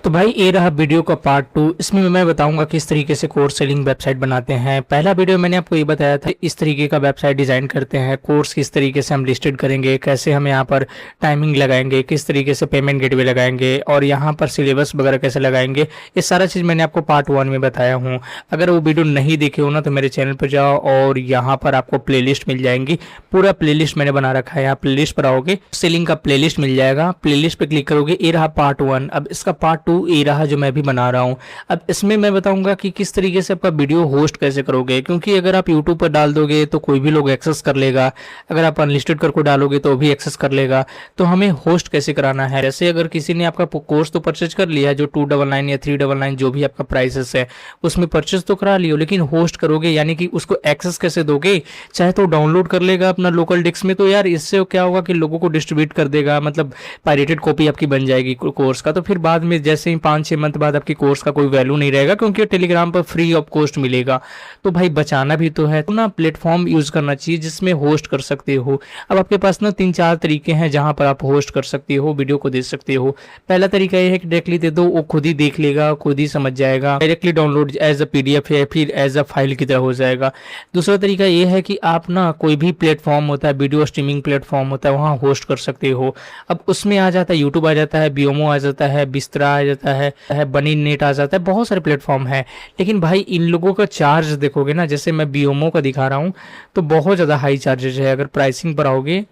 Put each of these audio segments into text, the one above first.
तो भाई ये रहा वीडियो का पार्ट 2। इसमें मैं बताऊंगा किस तरीके से कोर्स सेलिंग वेबसाइट बनाते हैं। पहला वीडियो मैंने आपको ये बताया था इस तरीके का वेबसाइट डिजाइन करते हैं, कोर्स किस तरीके से हम लिस्टेड करेंगे, कैसे हम यहाँ पर टाइमिंग लगाएंगे, किस तरीके से पेमेंट गेटवे लगाएंगे और यहाँ पर सिलेबस वगैरह कैसे लगाएंगे। ये सारा चीज़ मैंने आपको पार्ट 1 में बताया हूँ। अगर वो वीडियो नहीं देखे हो ना तो मेरे चैनल पर जाओ और यहाँ पर आपको प्ले मिल जाएंगी। पूरा प्ले मैंने बना रखा है, यहाँ प्ले पर आओगे सेलिंग का प्ले मिल जाएगा। प्ले पे क्लिक करोगे, ये रहा पार्ट 1। अब इसका पार्ट 2 ये रहा जो मैं भी बना रहा हूं। अब इसमें मैं बताऊंगा कि किस तरीके से आपका वीडियो होस्ट कैसे करोगे, क्योंकि अगर आप YouTube पर डाल दोगे तो कोई भी लोग एक्सेस कर लेगा, अगर आप अनलिस्टेड करके डालोगे तो भी एक्सेस कर लेगा। तो हमें होस्ट कैसे कराना है, जैसे अगर किसी ने आपका कोर्स तो परचेज कर लिया जो 299 या 399 जो भी आपका प्राइसेस है उसमें परचेज तो करा लियो, लेकिन होस्ट करोगे यानी कि उसको एक्सेस कैसे दोगे। चाहे तो डाउनलोड कर लेगा अपना लोकल डिस्क में, तो यार इससे क्या होगा कि लोगों को डिस्ट्रीब्यूट कर देगा, मतलब पायरेटेड कॉपी आपकी बन जाएगी कोर्स का। तो फिर बाद में जैसे ही 5-6 मंथ बाद आपकी कोर्स का कोई वैल्यू नहीं रहेगा, क्योंकि टेलीग्राम पर फ्री ऑफ कॉस्ट मिलेगा। तो भाई बचाना भी तो है, तो ना प्लेटफॉर्म यूज करना चाहिए जिसमें होस्ट कर सकते हो। अब आपके पास ना 3-4 तरीके हैं जहां पर आप होस्ट कर सकते हो, वीडियो को दे सकते हो। पहला तरीका यह है कि डायरेक्टली दे दो, वो खुद ही देख लेगा, खुद ही समझ जाएगा, directly download as a PDF है फिर एज अ फाइल की तरह हो जाएगा। दूसरा तरीका यह है कि आप ना कोई भी प्लेटफॉर्म होता है, वीडियो स्ट्रीमिंग प्लेटफॉर्म होता है, वहां होस्ट कर सकते हो। अब उसमें आ जाता है यूट्यूब, आ जाता है बियोमो, आ जाता है बिस्तरा, आ जाता है बनी नेट, आ जाता है, बहुत सारे प्लेटफॉर्म है। लेकिन भाई इन लोगों का चार्ज देखोगे ना, जैसे मैं बियोमो का दिखा रहा हूँ तो बहुत ज़्यादा हाई चार्जेज है। अगर प्राइसिंग पर आओगे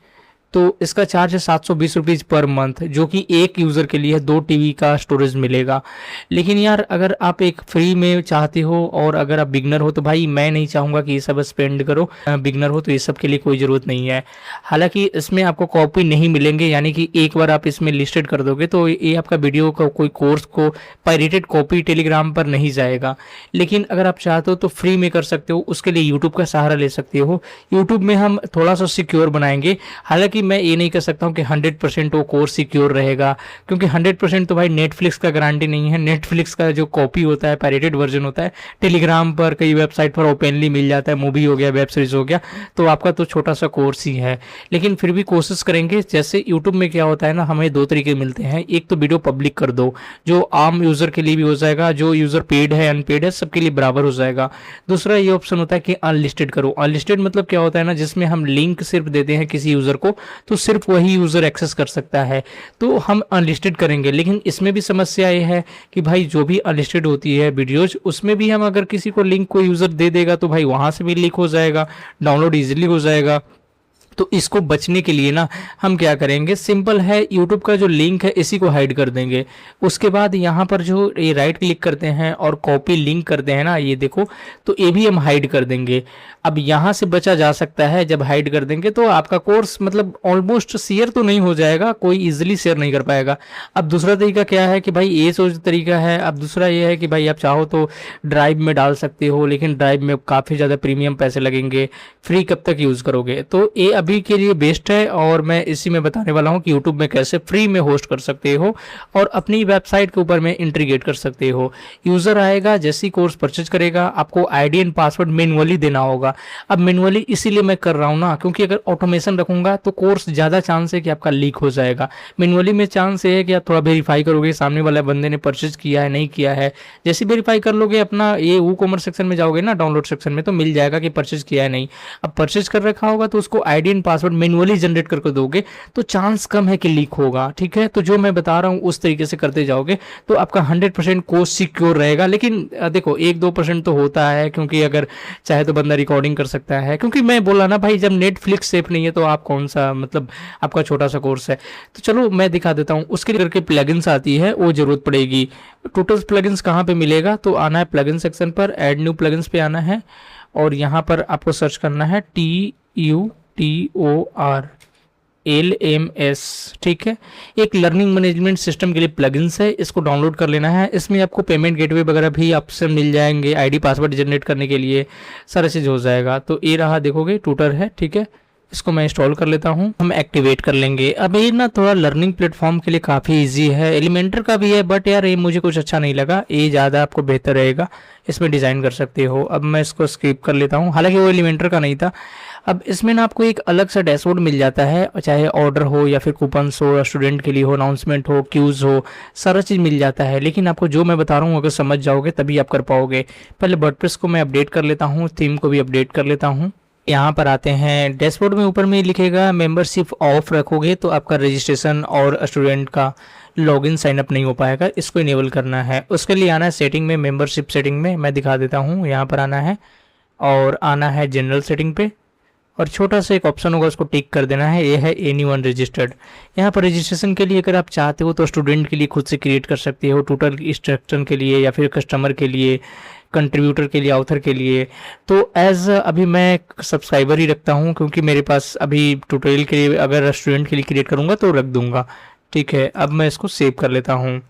तो इसका चार्ज है 720 रुपीज़ पर मंथ, जो कि एक यूज़र के लिए 2 टीवी का स्टोरेज मिलेगा। लेकिन यार अगर आप एक फ्री में चाहते हो और अगर आप बिगनर हो तो भाई मैं नहीं चाहूँगा कि ये सब स्पेंड करो। बिगनर हो तो ये सब के लिए कोई ज़रूरत नहीं है। हालांकि इसमें आपको कॉपी नहीं मिलेंगे, यानी कि एक बार आप इसमें लिस्टेड कर दोगे तो ये आपका वीडियो का कोई कोर्स को पायरेटेड कॉपी टेलीग्राम पर नहीं जाएगा। लेकिन अगर आप चाहते हो तो फ्री में कर सकते हो, उसके लिए यूट्यूब का सहारा ले सकते हो। यूट्यूब में हम थोड़ा सा सिक्योर बनाएंगे। हालांकि मैं ये नहीं कह सकता हूँ कि 100% वो कोर्स सिक्योर रहेगा, क्योंकि 100% तो भाई नेटफ्लिक्स का गारंटी नहीं है। नेटफ्लिक्स का जो कॉपी होता है, पायरेटेड वर्जन होता है, टेलीग्राम पर कई वेबसाइट पर ओपनली मिल जाता है, मूवी हो गया, वेब सीरीज हो गया। तो आपका तो छोटा सा कोर्स ही है, लेकिन फिर भी कोशिश करेंगे। जैसे यूट्यूब में क्या होता है ना, हमें 2 तरीके मिलते हैं। एक तो वीडियो पब्लिक कर दो, जो आम यूजर के लिए भी हो जाएगा, जो यूजर पेड है अनपेड है सबके लिए बराबर हो जाएगा। दूसरा ये ऑप्शन होता है कि अनलिस्टेड करो। अनलिस्टेड मतलब क्या होता है ना, जिसमें हम लिंक सिर्फ देते हैं किसी यूजर को तो सिर्फ वही यूजर एक्सेस कर सकता है, तो हम अनलिस्टेड करेंगे। लेकिन इसमें भी समस्या ये है कि भाई जो भी अनलिस्टेड होती है वीडियोज, उसमें भी हम अगर किसी को लिंक को यूजर दे देगा तो भाई वहां से भी लीक हो जाएगा, डाउनलोड इजीली हो जाएगा। तो इसको बचने के लिए ना हम क्या करेंगे, सिंपल है, यूट्यूब का जो लिंक है इसी को हाइड कर देंगे। उसके बाद यहाँ पर जो ये राइट क्लिक करते हैं और कॉपी लिंक करते हैं ना, ये देखो, तो ये भी हम हाइड कर देंगे। अब यहाँ से बचा जा सकता है, जब हाइड कर देंगे तो आपका कोर्स मतलब ऑलमोस्ट शेयर तो नहीं हो जाएगा, कोई इजीली शेयर नहीं कर पाएगा। अब दूसरा तरीका क्या है कि भाई ये सोच तरीका है। अब दूसरा ये है कि भाई आप चाहो तो ड्राइव में डाल सकते हो, लेकिन ड्राइव में काफ़ी ज़्यादा प्रीमियम पैसे लगेंगे, फ्री कब तक यूज़ करोगे। तो ये अभी के लिए बेस्ट है, और मैं इसी में बताने वाला हूँ कि यूट्यूब में कैसे फ्री में होस्ट कर सकते हो और अपनी वेबसाइट के ऊपर में इंटीग्रेट कर सकते हो। यूज़र आएगा, जैसी कोर्स परचेज करेगा आपको आईडी एंड पासवर्ड मैनुअली देना होगा। अब मैनुअली इसीलिए मैं कर रहा हूँ ना, क्योंकि अगर ऑटोमेशन रखूंगा तो कोर्स ज़्यादा चांस है कि आपका लीक हो जाएगा। मैनुअली में चांस ये है कि आप थोड़ा वेरीफाई करोगे सामने वाले बंदे ने परचेज किया है नहीं किया है। जैसे वेरीफाई कर लोगे, अपना ये WooCommerce सेक्शन में जाओगे ना, डाउनलोड सेक्शन में, तो मिल जाएगा कि परचेज किया है नहीं। अब परचेज कर रखा होगा तो उसको ID and password manually generate करके दोगे तो चांस कम है कि लीक होगा। ठीक है, तो जो मैं बता रहा हूँ उस तरीके से करते जाओगे तो आपका 100% कोर्स सिक्योर रहेगा। लेकिन देखो 1-2% तो होता है, क्योंकि अगर चाहे तो बंदा रिकॉर्डिंग कर सकता है, क्योंकि मैं बोला ना भाई, जब नेटफ्लिक्स सेफ नहीं है तो आप कौन सा, मतलब आपका छोटा सा कोर्स है। तो चलो मैं दिखा देता हूँ। उसके लिए करके प्लगइन्स आती है, वो जरूरत पड़ेगी। टोटल प्लगइन्स कहाँ पे मिलेगा, तो आना है प्लगइन सेक्शन पर, ऐड न्यू प्लगइन्स पे आना है और यहाँ पर आपको सर्च करना है TUTORLMS। ठीक है, एक लर्निंग मैनेजमेंट सिस्टम के लिए प्लगइन्स है, इसको डाउनलोड कर लेना है। इसमें आपको पेमेंट गेटवे वगैरह भी ऑप्शन मिल जाएंगे, आईडी पासवर्ड जनरेट करने के लिए सारा चीज़ हो जाएगा। तो ये रहा, देखोगे ट्यूटर है, ठीक है, इसको मैं इंस्टॉल कर लेता हूँ, हम एक्टिवेट कर लेंगे। अब ये ना थोड़ा लर्निंग प्लेटफॉर्म के लिए काफ़ी इजी है, एलिमेंटर का भी है, बट यार ये मुझे कुछ अच्छा नहीं लगा, ये ज़्यादा आपको बेहतर रहेगा, इसमें डिज़ाइन कर सकते हो। अब मैं इसको स्किप कर लेता हूँ, हालांकि वो एलिमेंटर का नहीं था। अब इसमें ना आपको एक अलग सा डैशबोर्ड मिल जाता है, चाहे ऑर्डर हो या फिर कूपन्स हो या स्टूडेंट के लिए हो, अनाउंसमेंट हो, क्यूज़ हो, सारा चीज़ मिल जाता है। लेकिन आपको जो मैं बता रहा हूँ अगर समझ जाओगे तभी आप कर पाओगे। पहले वर्डप्रेस को मैं अपडेट कर लेता हूँ, थीम को भी अपडेट कर लेता हूँ। यहाँ पर आते हैं, डैशबोर्ड में ऊपर में लिखेगा मेंबरशिप ऑफ रखोगे तो आपका रजिस्ट्रेशन और स्टूडेंट का लॉगिन साइन अप नहीं हो पाएगा, इसको इनेबल करना है। उसके लिए आना है सेटिंग में, मेंबरशिप सेटिंग में मैं दिखा देता हूँ, यहाँ पर आना है और आना है जनरल सेटिंग पे, और छोटा सा एक ऑप्शन होगा उसको टिक कर देना है, ये है एनीवन रजिस्टर्ड। यहाँ पर रजिस्ट्रेशन के लिए अगर आप चाहते हो तो स्टूडेंट के लिए खुद से क्रिएट कर सकते हो, ट्यूटर इंस्ट्रक्शन के लिए या फिर कस्टमर के लिए, कंट्रीब्यूटर के लिए, ऑथर के लिए। तो एज अभी मैं सब्सक्राइबर ही रखता हूँ, क्योंकि मेरे पास अभी ट्यूटोरियल के लिए अगर स्टूडेंट के लिए क्रिएट करूँगा तो रख दूंगा। ठीक है, अब मैं इसको सेव कर लेता हूँ।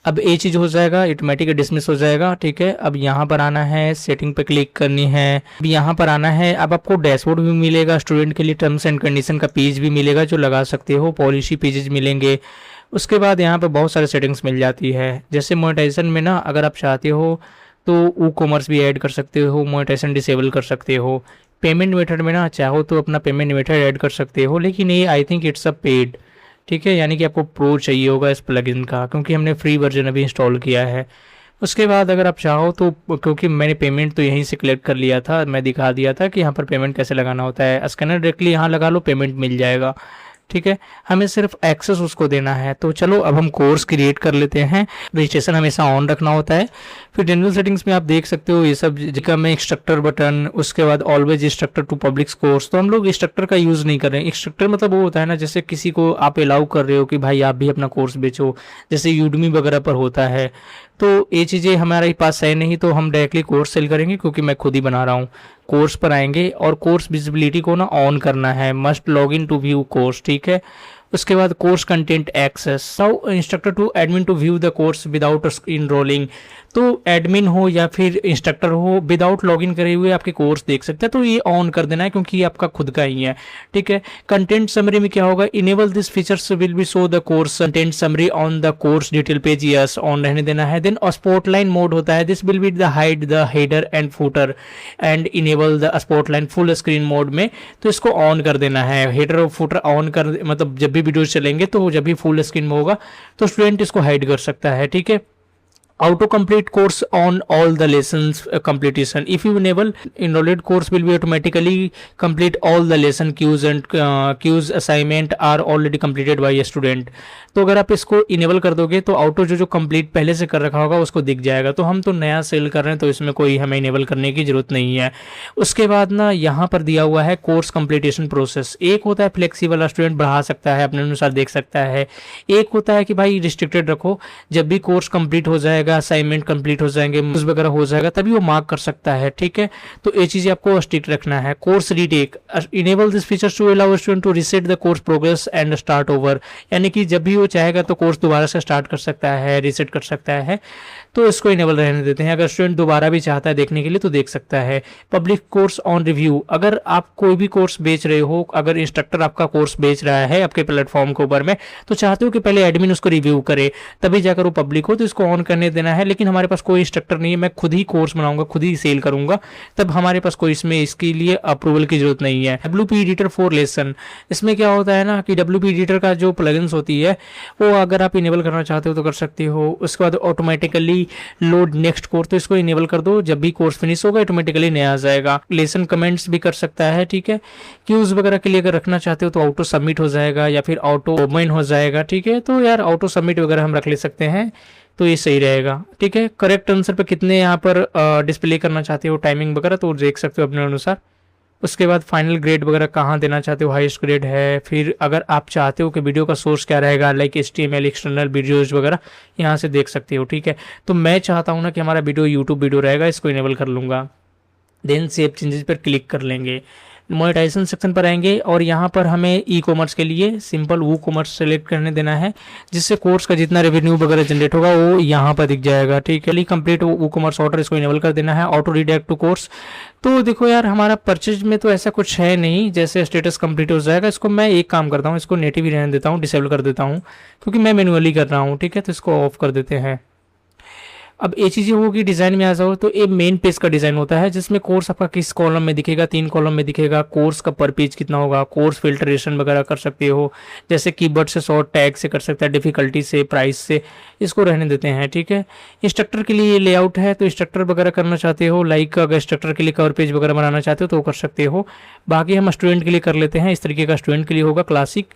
अब ये चीज़ हो जाएगा, ऑटोमेटिक डिसमिस हो जाएगा। ठीक है, अब यहाँ पर आना है, सेटिंग पे क्लिक करनी है, अब यहाँ पर आना है। अब आपको डैशबोर्ड भी मिलेगा, स्टूडेंट के लिए टर्म्स एंड कंडीशन का पेज भी मिलेगा जो लगा सकते हो, पॉलिसी पेजेस मिलेंगे। उसके बाद यहाँ पर बहुत सारे सेटिंग्स मिल जाती है, जैसे मोनेटाइजेशन में ना अगर आप चाहते हो तो ई कॉमर्स भी ऐड कर सकते हो, मोनेटाइजेशन डिसेबल कर सकते हो। पेमेंट मेथड में ना चाहो तो अपना पेमेंट मेथड ऐड कर सकते हो, लेकिन ये I think it's a paid. ठीक है, यानी कि आपको प्रो चाहिए होगा इस प्लगइन का, क्योंकि हमने फ्री वर्जन अभी इंस्टॉल किया है। उसके बाद अगर आप चाहो तो, क्योंकि मैंने पेमेंट तो यहीं से कलेक्ट कर लिया था, मैं दिखा दिया था कि यहाँ पर पेमेंट कैसे लगाना होता है, स्कैनर डायरेक्टली यहाँ लगा लो, पेमेंट मिल जाएगा। ठीक है, हमें सिर्फ एक्सेस उसको देना है। तो चलो अब हम कोर्स क्रिएट कर लेते हैं। रजिस्ट्रेशन हमेशा ऑन रखना होता है। फिर जनरल सेटिंग्स में आप देख सकते हो ये सब जगह में इंस्ट्रक्टर बटन, उसके बाद always instructor to public course. तो हम लोग इंस्ट्रक्टर का यूज़ नहीं कर रहे हैं। इंस्ट्रक्टर मतलब वो होता है ना, जैसे किसी को आप अलाउ कर रहे हो कि भाई आप भी अपना कोर्स बेचो, जैसे यूडमी वगैरह पर होता है। तो ये चीज़ें हमारे पास है नहीं, तो हम डायरेक्टली कोर्स सेल करेंगे, क्योंकि मैं खुद ही बना रहा हूँ। कोर्स पर आएंगे और कोर्स विजिबिलिटी को ना ऑन करना है, must log in to view course. ठीक है, उसके बाद course content access, now instructor to admin to view the course without enrolling. तो एडमिन हो या फिर इंस्ट्रक्टर हो, विदाउट लॉगिन करे हुए आपके कोर्स देख सकते हैं, तो ये ऑन कर देना है क्योंकि ये आपका खुद का ही है। ठीक है, कंटेंट समरी में क्या होगा, enable this features will be show the course content summary on the course detail page, yes ऑन रहने देना है। देन स्पॉटलाइन मोड होता है, this will be the hide the header and footer and enable the spotlight full screen mode में, तो इसको on कर देना है। हेडर और फूटर ऑन कर, मतलब जब भी वीडियो चलेंगे तो जब भी फुल स्क्रीन में होगा तो स्टूडेंट इसको हाइड कर सकता है। ठीक है, auto complete course on all the lessons completion, if you enable enrolled course will be automatically complete all the lesson queues and queues assignment are already completed by a student। तो अगर आप इसको enable कर दोगे तो auto जो complete पहले से कर रखा होगा उसको दिख जाएगा। तो हम तो नया सेल कर रहे हैं तो इसमें कोई हमें इनेबल करने की जरूरत नहीं है। उसके बाद ना यहाँ पर दिया हुआ है कोर्स कंप्लीटेशन प्रोसेस। एक होता है फ्लेक्सिबल, स्टूडेंट बढ़ा सकता है, अपने अनुसार देख सकता है। एक होता है कि भाई रिस्ट्रिक्टेड रखो, जब भी कोर्स कंप्लीट हो जाएगा, असाइनमेंट कंप्लीट हो जाएंगे, वगैरह हो जाएगा, तभी वो मार्क कर सकता है। ठीक है, तो ये चीजें आपको स्ट्रिक्ट रखना है। Course retake, enable this features to allow student to reset the course progress and start over, यानी कि जब भी वो चाहेगा तो कोर्स दोबारा से स्टार्ट कर सकता है, रीसेट कर सकता है। तो इसको इनेबल रहने देते हैं। अगर स्टूडेंट दोबारा भी चाहता है देखने के लिए तो देख सकता है। पब्लिक कोर्स ऑन रिव्यू, अगर आप कोई भी कोर्स बेच रहे हो, अगर इंस्ट्रक्टर आपका कोर्स बेच रहा है आपके प्लेटफॉर्म के ऊपर में, तो चाहते हो कि पहले एडमिन उसको रिव्यू करे तभी जाकर वो पब्लिक हो, तो इसको ऑन करने देना है। लेकिन हमारे पास कोई इंस्ट्रक्टर नहीं है, मैं खुद ही कोर्स बनाऊंगा, खुद ही सेल करूंगा, तब हमारे पास कोई इसमें इसके लिए अप्रूवल की जरूरत नहीं है। WP एडिटर फॉर लेसन, इसमें क्या होता है ना कि WP एडिटर का जो प्लगइन्स होती है वो अगर आप इनेबल करना चाहते हो तो कर सकते हो। उसके बाद ऑटोमेटिकली लोड नेक्स्ट कोर्स, तो इसको इनेबल कर दो, जब भी कोर्स फिनिश होगा ऑटोमेटिकली नया आ जाएगा। लेसन कमेंट्स भी कर सकता है। ठीक है, क्यूज वगैरह के लिए अगर रखना चाहते हो तो ऑटो सबमिट हो जाएगा या फिर ऑटो ओपन हो जाएगा। ठीक है, तो यार ऑटो सबमिट वगैरह हम रख ले सकते हैं, तो ये सही रहेगा। ठीक है, करेक्ट आंसर पे कितने यहाँ पर डिस्प्ले करना चाहते हो, टाइमिंग वगैरह तो देख सकते हो अपने अनुसार। उसके बाद फाइनल ग्रेड वगैरह कहाँ देना चाहते हो, हाईएस्ट ग्रेड है। फिर अगर आप चाहते हो कि वीडियो का सोर्स क्या रहेगा, लाइक HTML एक्सटर्नल वीडियोज वगैरह यहाँ से देख सकते हो। ठीक है, तो मैं चाहता हूँ ना कि हमारा वीडियो यूट्यूब वीडियो रहेगा, इसको इनेबल कर लूँगा। देन सेव चेंजेस पर क्लिक कर लेंगे। मोनेटाइजेशन सेक्शन पर आएंगे और यहाँ पर हमें ई कॉमर्स के लिए सिंपल वो कॉमर्स सेलेक्ट करने देना है, जिससे कोर्स का जितना रेवेन्यू वगैरह जनरेट होगा वो यहाँ पर दिख जाएगा। ठीक है, कंप्लीट वो कॉमर्स ऑर्डर इसको इनेबल कर देना है, ऑटो रिडायरेक्ट टू कोर्स। तो देखो यार, हमारा परचेज में तो ऐसा कुछ है नहीं, जैसे स्टेटस कंप्लीट हो जाएगा। इसको मैं एक काम करता हूँ, इसको नेटिव ही रहने देता हूँ, डिसेबल कर देता हूँ, क्योंकि मैं मैनुअली कर रहा हूँ। ठीक है, तो इसको ऑफ कर देते हैं। अब ये चीज़ें होगी, डिज़ाइन में आ जाओ तो ये मेन पेज का डिज़ाइन होता है, जिसमें कोर्स आपका किस कॉलम में दिखेगा, 3 कॉलम में दिखेगा, कोर्स का पर पेज कितना होगा, कोर्स फिल्ट्रेशन वगैरह कर सकते हो, जैसे कीवर्ड से शॉर्ट, टैग से कर सकते हैं, डिफिकल्टी से, प्राइस से, इसको रहने देते हैं। ठीक है, इंस्ट्रक्टर के लिए लेआउट है, तो इंस्ट्रक्टर वगैरह करना चाहते हो, लाइक अगर इंस्ट्रक्टर के लिए कवर पेज वगैरह बनाना चाहते हो तो कर सकते हो। बाकी हम स्टूडेंट के लिए कर लेते हैं, इस तरीके का स्टूडेंट के लिए होगा क्लासिक।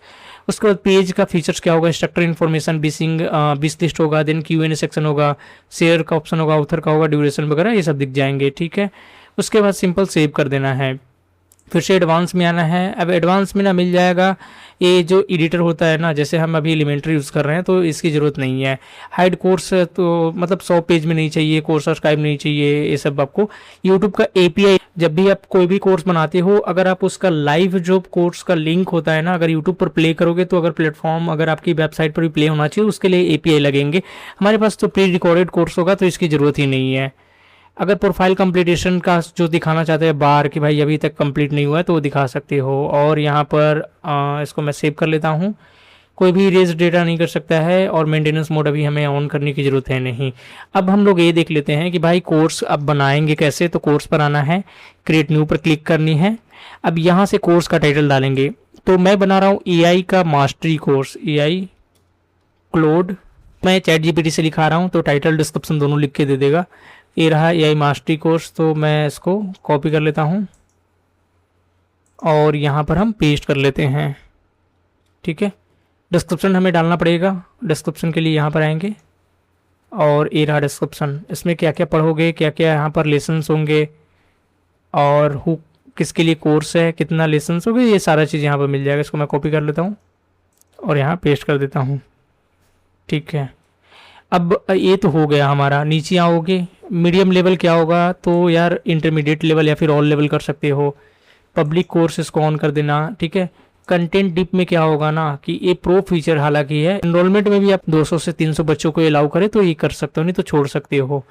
उसके बाद पेज का फीचर्स क्या होगा, इंस्ट्रक्टर इन्फॉर्मेशन, बिस लिस्ट होगा, देन Q&A सेक्शन होगा, शेयर का ऑप्शन होगा, ऑथर का होगा, ड्यूरेशन वगैरह ये सब दिख जाएंगे। ठीक है, उसके बाद सिंपल सेव कर देना है, फिर से एडवांस में आना है। अब एडवांस में ना मिल जाएगा ये जो एडिटर होता है ना, जैसे हम अभी एलिमेंट्री यूज़ कर रहे हैं तो इसकी ज़रूरत नहीं है। हाइड कोर्स तो मतलब 100 पेज में नहीं चाहिए, कोर्स सब्सक्राइब नहीं चाहिए, ये सब आपको यूट्यूब का API, जब भी आप कोई भी कोर्स बनाते हो, अगर आप उसका लाइव जो कोर्स का लिंक होता है ना, अगर यूट्यूब पर प्ले करोगे तो अगर प्लेटफॉर्म अगर आपकी वेबसाइट पर भी प्ले होना चाहिए, उसके लिए API लगेंगे। हमारे पास तो प्री रिकॉर्डेड कोर्स होगा तो इसकी ज़रूरत ही नहीं है। अगर प्रोफाइल कंप्लीटेशन का जो दिखाना चाहते हैं बार कि भाई अभी तक कंप्लीट नहीं हुआ है तो वो दिखा सकते हो। और यहाँ पर इसको मैं सेव कर लेता हूँ। कोई भी इरेज डेटा नहीं कर सकता है और मेंटेनेंस मोड अभी हमें ऑन करने की ज़रूरत है नहीं। अब हम लोग ये देख लेते हैं कि भाई कोर्स अब बनाएंगे कैसे। तो कोर्स पर आना है, क्रिएट न्यू पर क्लिक करनी है। अब यहाँ से कोर्स का टाइटल डालेंगे। तो मैं बना रहा हूँ AI का मास्टरी कोर्स, AI क्लोड। मैं ChatGPT से लिखा रहा हूँ तो टाइटल डिस्क्रिप्शन दोनों लिख के दे देगा। ये रहा AI मास्टरी कोर्स, तो मैं इसको कॉपी कर लेता हूँ और यहाँ पर हम पेस्ट कर लेते हैं। ठीक है, डिस्क्रिप्शन हमें डालना पड़ेगा। डिस्क्रिप्शन के लिए यहाँ पर आएंगे और ये रहा डिस्क्रिप्शन। इसमें क्या क्या पढ़ोगे, क्या क्या यहाँ पर लेसन्स होंगे और हु किसके लिए कोर्स है, कितना लेसन्स होंगे, ये सारा चीज़ यहाँ पर मिल जाएगा। इसको मैं कॉपी कर लेता हूँ और यहाँ पेस्ट कर देता हूँ। ठीक है, अब ये तो हो गया हमारा। नीचे आओगे, मीडियम लेवल क्या होगा, तो यार इंटरमीडिएट लेवल या फिर ऑल लेवल कर सकते हो। पब्लिक कोर्स इसको ऑन कर देना। ठीक है, कंटेंट डिप में क्या होगा ना कि ये प्रो फीचर हालांकि है, एनरोलमेंट में भी आप 200 से 300 बच्चों को अलाउ करें तो ये कर सकते हो, नहीं तो छोड़ सकते हो।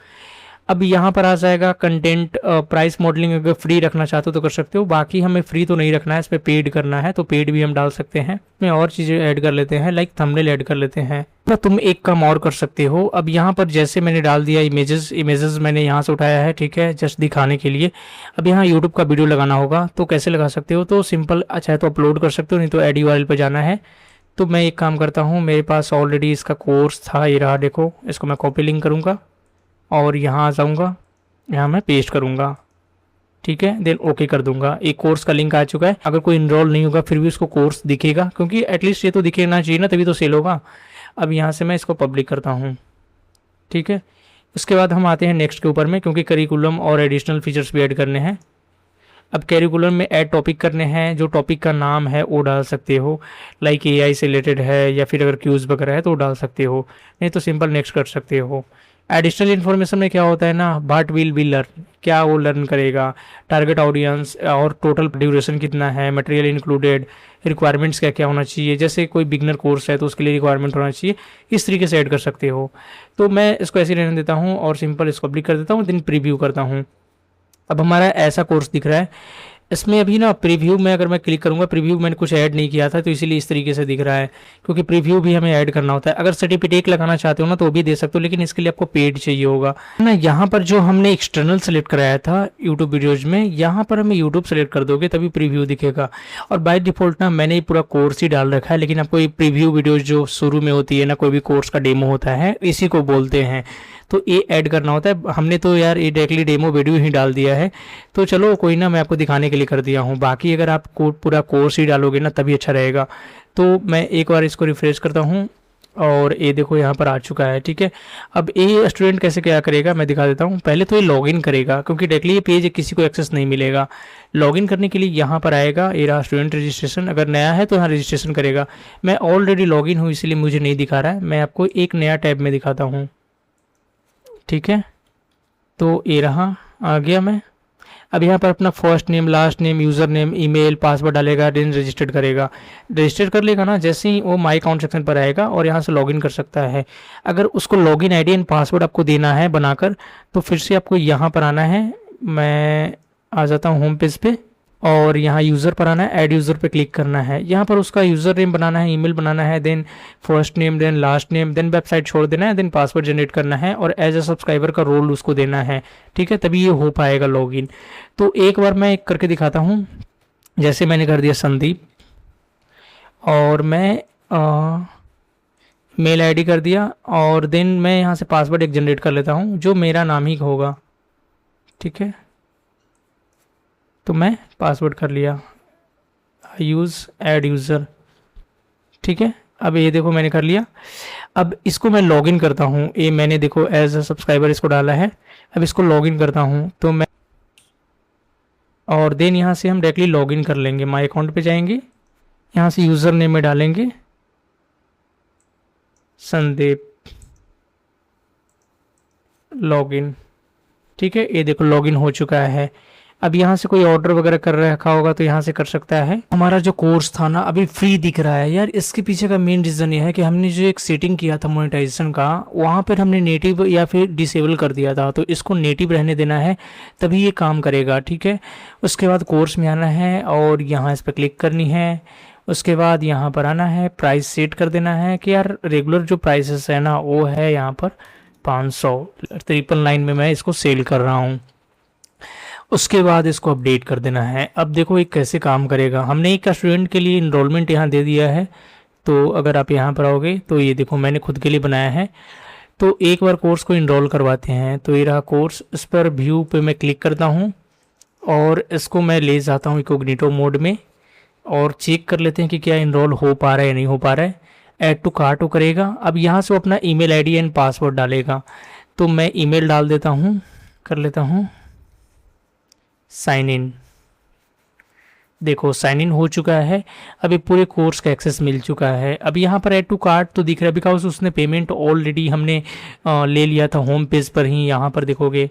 अब यहाँ पर आ जाएगा कंटेंट प्राइस मॉडलिंग। अगर फ्री रखना चाहते हो तो कर सकते हो, बाकी हमें फ्री तो नहीं रखना है, इस पर पेड करना है तो पेड भी हम डाल सकते हैं। में और चीज़ें ऐड कर लेते हैं, लाइक थंबनेल ऐड कर लेते हैं। तो तुम एक काम और कर सकते हो। अब यहाँ पर जैसे मैंने डाल दिया इमेजेस मैंने यहाँ से उठाया है। ठीक है, जस्ट दिखाने के लिए। अब यहाँ यूट्यूब का वीडियो लगाना होगा तो कैसे लगा सकते हो, तो सिंपल अच्छा है तो अपलोड कर सकते हो, नहीं तो एड URL पर जाना है। तो मैं एक काम करता हूँ, मेरे पास ऑलरेडी इसका कोर्स था, ये रहा देखो। इसको मैं कॉपी लिंक करूँगा और यहाँ आ जाऊँगा, यहाँ मैं पेस्ट करूँगा। ठीक है, देन ओके कर दूंगा। एक कोर्स का लिंक आ चुका है। अगर कोई इनरोल नहीं होगा फिर भी उसको कोर्स दिखेगा, क्योंकि एटलीस्ट ये तो दिखेना चाहिए ना, तभी तो सेल होगा। अब यहाँ से मैं इसको पब्लिक करता हूँ। ठीक है, उसके बाद हम आते हैं नेक्स्ट के ऊपर में, क्योंकि करिकुलम और एडिशनल फीचर्स भी ऐड करने हैं। अब करिकुलम में ऐड टॉपिक करने हैं, जो टॉपिक का नाम है वो डाल सकते हो, लाइक AI से रिलेटेड है या फिर अगर क्यूज़ वगैरह है तो डाल सकते हो, नहीं तो सिंपल नेक्स्ट कर सकते हो। एडिशनल इन्फॉर्मेशन में क्या होता है ना, व्हाट विल बी लर्न, क्या वो लर्न करेगा, टारगेट ऑडियंस और टोटल ड्यूरेशन कितना है, मटेरियल इंक्लूडेड, रिक्वायरमेंट्स क्या क्या होना चाहिए। जैसे कोई बिगनर कोर्स है तो उसके लिए रिक्वायरमेंट होना चाहिए, इस तरीके से ऐड कर सकते हो। तो मैं इसको ऐसे रहने देता हूँ और सिंपल इसको पब्लिक कर देता हूँ, देन प्रीव्यू करता हूँ। अब हमारा ऐसा कोर्स दिख रहा है। इसमें अभी ना प्रीव्यू में अगर मैं क्लिक करूंगा, प्रीव्यू मैंने कुछ ऐड नहीं किया था तो इसीलिए इस तरीके से दिख रहा है, क्योंकि प्रीव्यू भी हमें ऐड करना होता है। अगर सर्टिफिकेट लगाना चाहते हो ना तो वो भी दे सकते हो, लेकिन इसके लिए आपको पेड चाहिए होगा ना। यहाँ पर जो हमने एक्सटर्नल सेलेक्ट कराया था यूट्यूब वीडियोज में, यहाँ पर हमें यूट्यूब सेलेक्ट कर दोगे तभी प्रीव्यू दिखेगा। और बाय डिफॉल्ट ना मैंने पूरा कोर्स ही डाल रखा है, लेकिन आपको ये प्रीव्यू वीडियोज जो शुरू में होती है ना, कोई भी कोर्स का डेमो होता है, इसी को बोलते हैं, तो ये ऐड करना होता है। हमने तो यार ये डायरेक्टली डेमो वीडियो ही डाल दिया है, तो चलो कोई ना, मैं आपको दिखाने के लिए कर दिया हूँ। बाकी अगर आप पूरा कोर्स ही डालोगे ना तभी अच्छा रहेगा। तो मैं एक बार इसको रिफ्रेश करता हूँ और ये देखो यहाँ पर आ चुका है। ठीक है, अब ये स्टूडेंट कैसे क्या करेगा मैं दिखा देता हूँ। पहले तो ये लॉगिन करेगा, क्योंकि डायरेक्टली ये पेज किसी को एक्सेस नहीं मिलेगा। लॉगिन करने के लिए यहाँ पर आएगा, ये रहा स्टूडेंट रजिस्ट्रेशन। अगर नया है तो यहाँ रजिस्ट्रेशन करेगा। मैं ऑलरेडी लॉगिन हूँ इसलिए मुझे नहीं दिखा रहा है, मैं आपको एक नया टैब में दिखाता हूँ। ठीक है, तो ये रहा, आ गया मैं। अब यहाँ पर अपना first name, last name, user name, email, password डालेगा, देन रजिस्टर्ड करेगा। रजिस्टर कर लेगा ना, जैसे ही वो माई अकाउंट सेक्शन पर आएगा और यहाँ से लॉगिन कर सकता है। अगर उसको लॉगिन आईडी एंड पासवर्ड आपको देना है बनाकर, तो फिर से आपको यहाँ पर आना है। मैं आ जाता हूँ होम पेज पे और यहाँ यूज़र पर आना है, ऐड यूज़र पे क्लिक करना है। यहाँ पर उसका यूज़र नेम बनाना है, ईमेल बनाना है, then first name, then last name, then website छोड़ देना है, देन पासवर्ड जनरेट करना है और एज अ सब्सक्राइबर का रोल उसको देना है। ठीक है, तभी ये हो पाएगा लॉगिन। तो एक बार मैं करके दिखाता हूँ। जैसे मैंने कर दिया संदीप और मैं मेल आईडी कर दिया और देन मैं यहाँ से पासवर्ड एक जनरेट कर लेता हूँ जो मेरा नाम ही होगा। ठीक है, तो मैं पासवर्ड कर लिया, यूज़ ऐड यूज़र। ठीक है, अब ये देखो मैंने कर लिया। अब इसको मैं लॉगिन करता हूँ। ये मैंने देखो एज अ सब्सक्राइबर इसको डाला है। अब इसको लॉगिन करता हूँ तो मैं, और देन यहाँ से हम डायरेक्टली लॉगिन कर लेंगे। माई अकाउंट पे जाएंगे, यहाँ से यूज़र नेम में डालेंगे संदीप, लॉगिन। ठीक है, ये देखो लॉगिन हो चुका है। अब यहाँ से कोई ऑर्डर वगैरह कर रखा होगा तो यहाँ से कर सकता है। हमारा जो कोर्स था ना अभी फ्री दिख रहा है यार। इसके पीछे का मेन रीज़न ये है कि हमने जो एक सेटिंग किया था मोनेटाइजेशन का, वहाँ पर हमने नेटिव या फिर डिसेबल कर दिया था, तो इसको नेटिव रहने देना है तभी ये काम करेगा। ठीक है, उसके बाद कोर्स में आना है और यहाँ इस पर क्लिक करनी है। उसके बाद यहाँ पर आना है, प्राइस सेट कर देना है कि यार रेगुलर जो प्राइसेस है ना वो है यहाँ पर 500, 999 में मैं इसको सेल कर रहा हूँ। उसके बाद इसको अपडेट कर देना है। अब देखो ये कैसे काम करेगा। हमने एक स्टूडेंट के लिए इनरोलमेंट यहाँ दे दिया है, तो अगर आप यहाँ पर आओगे तो ये देखो मैंने खुद के लिए बनाया है। तो एक बार कोर्स को इनरोल करवाते हैं। तो ये रहा कोर्स, इस पर व्यू पे मैं क्लिक करता हूँ और इसको मैं ले जाता हूँ इनकॉग्निटो मोड में और चेक कर लेते हैं कि क्या इनरोल हो पा रहा है या नहीं हो पा रहा है। ऐड टू कार्ट करेगा। अब यहाँ से वो अपना ईमेल आईडी एंड पासवर्ड डालेगा, तो मैं ईमेल डाल देता हूँ, कर लेता हूँ साइन इन। देखो साइन इन हो चुका है। अभी पूरे कोर्स का एक्सेस मिल चुका है। अब यहाँ पर ऐड टू कार्ट तो दिख रहा है बिकॉज उसने पेमेंट ऑलरेडी हमने ले लिया था होम पेज पर ही, यहाँ पर देखोगे।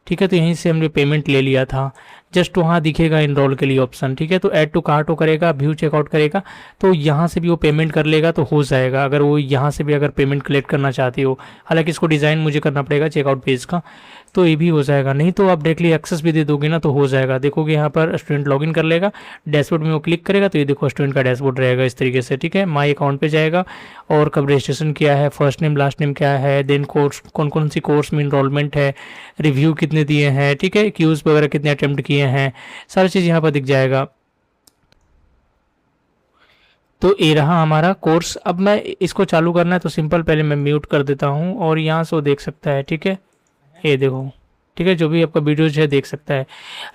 ठीक है, तो यहीं से हमने पेमेंट ले लिया था। जस्ट वहाँ दिखेगा इनरोल के लिए ऑप्शन। ठीक है, तो ऐड टू कार्ट करेगा, व्यू चेकआउट करेगा, तो यहाँ से भी वो पेमेंट कर लेगा तो हो जाएगा। अगर वो यहाँ से भी अगर पेमेंट कलेक्ट करना चाहती हो, हालांकि इसको डिज़ाइन मुझे करना पड़ेगा चेकआउट पेज का, तो ये भी हो जाएगा। नहीं तो आप डायरेक्टली एक्सेस भी दे दोगे ना तो हो जाएगा। देखोगे यहाँ पर स्टूडेंट लॉगिन कर लेगा, डैशबोर्ड में वो क्लिक करेगा तो ये देखो स्टूडेंट का डैशबोर्ड रहेगा इस तरीके से। ठीक है, माई अकाउंट पे जाएगा और कब रजिस्ट्रेशन किया है, फर्स्ट नेम लास्ट नेम क्या है, देन कोर्स कौन कौन सी कोर्स में इनरोलमेंट है, रिव्यू कितने दिए हैं, ठीक है, क्यूज़ वगैरह कितने अटेम्प्ट किए हैं, सारी चीज़ यहाँ पर दिख जाएगा। तो ये रहा हमारा कोर्स। अब मैं इसको चालू करना है तो सिंपल पहले मैं म्यूट कर देता हूँ और यहाँ से वो देख सकता है। ठीक है, ये देखो। ठीक है, जो भी आपका वीडियो जो है देख सकता है।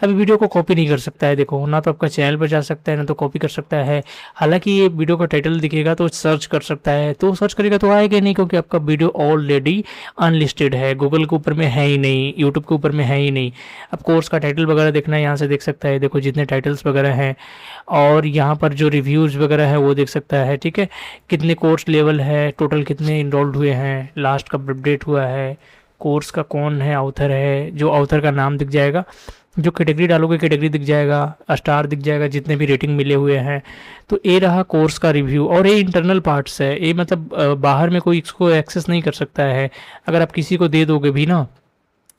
अभी वीडियो को कॉपी नहीं कर सकता है, देखो ना तो आपका चैनल पर जा सकता है ना तो कॉपी कर सकता है। हालांकि ये वीडियो का टाइटल दिखेगा तो सर्च कर सकता है, तो सर्च करेगा तो आएगा नहीं क्योंकि आपका वीडियो ऑलरेडी अनलिस्टेड है, गूगल के ऊपर में है ही नहीं, यूट्यूब के ऊपर में है ही नहीं। अब कोर्स का टाइटल वगैरह देखना है, यहाँ से देख सकता है। देखो जितने टाइटल्स वगैरह हैं और यहाँ पर जो रिव्यूज़ वगैरह है वो देख सकता है। ठीक है, कितने कोर्स लेवल है, टोटल कितने इनरोल्ड हुए हैं, लास्ट कब अपडेट हुआ है, कोर्स का कौन है ऑथर है, जो ऑथर का नाम दिख जाएगा, जो कैटेगरी डालोगे कैटेगरी दिख जाएगा, स्टार दिख जाएगा, जितने भी रेटिंग मिले हुए हैं। तो ये रहा कोर्स का रिव्यू। और ये इंटरनल पार्ट्स है, ये मतलब बाहर में कोई इसको एक्सेस नहीं कर सकता है। अगर आप किसी को दे दोगे भी ना,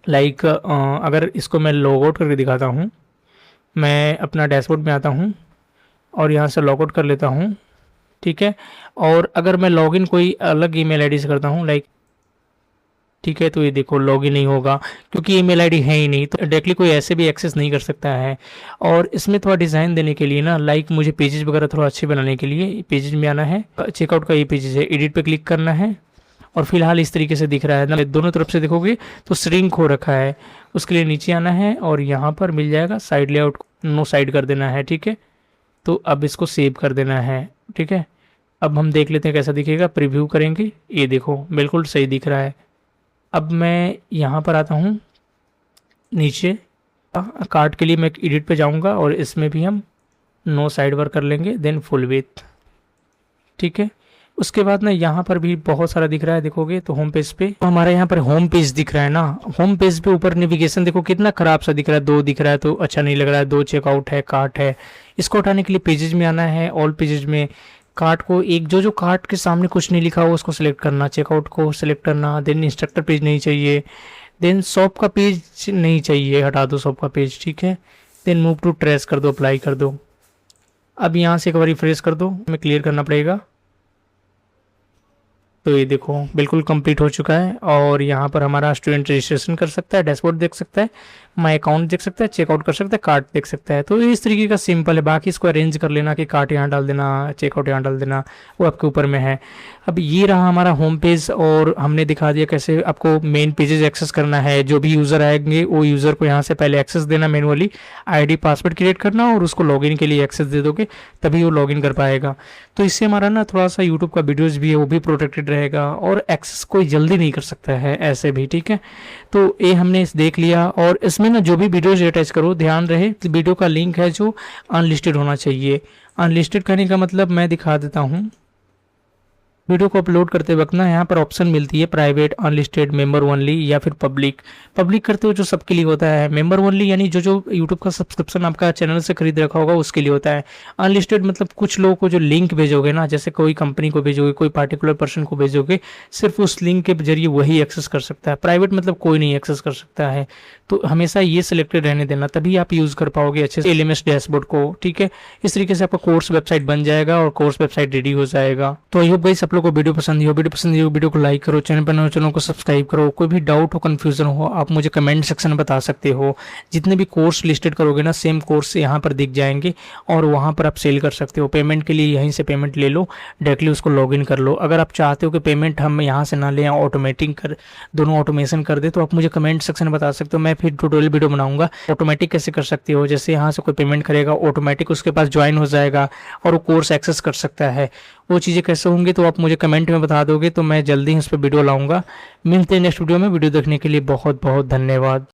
लाइक अगर इसको मैं लॉग आउट करके दिखाता हूँ, मैं अपना डैशबोर्ड में आता हूँ और यहाँ से लॉग आउट कर लेता हूँ। ठीक है, और अगर मैं लॉगिन कोई अलग ईमेल आईडी से करता हूँ लाइक, ठीक है, तो ये देखो लॉगिन नहीं होगा क्योंकि ईमेल आईडी है ही नहीं, तो डायरेक्टली कोई ऐसे भी एक्सेस नहीं कर सकता है। और इसमें थोड़ा डिज़ाइन देने के लिए ना, लाइक मुझे पेजेस वगैरह थोड़ा अच्छे बनाने के लिए पेजेस में आना है, चेकआउट का ये पेजेस है, एडिट पे क्लिक करना है और फिलहाल इस तरीके से दिख रहा है ना, दोनों तरफ से देखोगे तो श्रिंक हो रखा है। उसके लिए नीचे आना है और यहाँ पर मिल जाएगा साइड लेआउट, नो साइड कर देना है। ठीक है, तो अब इसको सेव कर देना है। ठीक है, अब हम देख लेते हैं कैसा दिखेगा, प्रीव्यू करेंगे, ये देखो बिल्कुल सही दिख रहा है। अब मैं यहाँ पर आता हूँ नीचे, कार्ड के लिए मैं एडिट पे जाऊँगा और इसमें भी हम नो साइड वर्क कर लेंगे, देन फुल विथ। ठीक है, उसके बाद ना यहाँ पर भी बहुत सारा दिख रहा है, देखोगे तो होम पेज पे तो हमारा यहाँ पर होम पेज दिख रहा है ना। होम पेज पे ऊपर नेविगेशन देखो कितना खराब सा दिख रहा है, 2 दिख रहा है तो अच्छा नहीं लग रहा है। 2 चेकआउट है, कार्ट है। इसको हटाने के लिए पेजेज में आना है, ऑल पेजेज में कार्ट को एक जो जो कार्ट के सामने कुछ नहीं लिखा हो उसको सिलेक्ट करना, चेकआउट को सिलेक्ट करना, देन इंस्ट्रक्टर पेज नहीं चाहिए, देन शॉप का पेज नहीं चाहिए, हटा दो शॉप का पेज, ठीक है। देन मूव टू ट्रेस कर दो, अप्लाई कर दो। अब यहाँ से एक बार रिफ्रेश कर दो, हमें क्लियर करना पड़ेगा। तो ये देखो बिल्कुल कंप्लीट हो चुका है और यहाँ पर हमारा स्टूडेंट रजिस्ट्रेशन कर सकता है, डैशबोर्ड देख सकता है, माई अकाउंट देख सकता है, चेकआउट कर सकता है, कार्ट देख सकता है। तो इस तरीके का सिंपल है। बाकी इसको अरेंज कर लेना कि कार्ट यहाँ डाल देना, चेकआउट यहाँ डाल देना, वो आपके ऊपर में है। अब ये रहा हमारा होम पेज और हमने दिखा दिया कैसे आपको मेन पेजेस एक्सेस करना है। जो भी यूज़र आएंगे वो यूज़र को यहाँ से पहले एक्सेस देना, मैनुअली आईडी पासवर्ड क्रिएट करना और उसको लॉगिन के लिए एक्सेस दे दोगे तभी वो लॉगिन कर पाएगा। तो इससे हमारा ना थोड़ा सा यूट्यूब का वीडियोज़ भी है वो भी प्रोटेक्टेड रहेगा और एक्सेस कोई जल्दी नहीं कर सकता है ऐसे भी, ठीक है। तो ये हमने इस देख लिया और इसमें ना जो भी वीडियोज अटैच करो ध्यान रहे कि वीडियो का लिंक है जो अनलिस्टेड होना चाहिए। अनलिस्टेड करने का मतलब मैं दिखा देता हूँ। वीडियो को अपलोड करते वक्त ना यहाँ पर ऑप्शन मिलती है प्राइवेट, अनलिस्टेड, मेंबर ओनली या फिर पब्लिक। पब्लिक करते हो जो सबके लिए होता है, मेंबर ओनली यानी जो जो यूट्यूब का सब्सक्रिप्शन आपका चैनल से खरीद रखा होगा उसके लिए होता है। अनलिस्टेड मतलब कुछ लोगों को जो लिंक भेजोगे ना, जैसे कोई कंपनी को भेजोगे, कोई पार्टिकुलर पर्सन को भेजोगे, सिर्फ उस लिंक के जरिए वही एक्सेस कर सकता है। प्राइवेट मतलब कोई नहीं एक्सेस कर सकता है। तो हमेशा ये सिलेक्टेड रहने देना, तभी आप यूज़ कर पाओगे अच्छे से LMS डैशबोर्ड को, ठीक है। इस तरीके से आपका कोर्स वेबसाइट बन जाएगा और कोर्स वेबसाइट रेडी हो जाएगा। तो आई होप गाइस आप लोगों को वीडियो पसंद हो। वीडियो पसंद हो वीडियो को लाइक करो, चैनल पर नए हो चैनल को सब्सक्राइब करो। कोई भी डाउट हो, कंफ्यूजन हो, आप मुझे कमेंट सेक्शन में बता सकते हो। जितने भी कोर्स लिस्टेड करोगे ना सेम कोर्स यहाँ पर दिख जाएंगे और वहाँ पर आप सेल कर सकते हो। पेमेंट के लिए यहीं से पेमेंट ले लो, डायरेक्टली उसको लॉगिन कर लो। अगर आप चाहते हो कि पेमेंट हम यहाँ से ना लें, ऑटोमेटिक कर दोनों ऑटोमेशन कर दे, तो आप मुझे कमेंट सेक्शन में बता सकते हो। मैं फिर ट्यूटोरियल वीडियो बनाऊंगा ऑटोमेटिक कैसे कर सकते हो। जैसे यहाँ से कोई पेमेंट करेगा ऑटोमेटिक उसके पास ज्वाइन हो जाएगा और वो कोर्स एक्सेस कर सकता है। वो चीज़ें कैसे होंगी तो आप मुझे कमेंट में बता दोगे, तो मैं जल्दी ही उस पर वीडियो लाऊंगा। मिलते हैं नेक्स्ट वीडियो में। वीडियो देखने के लिए बहुत बहुत धन्यवाद।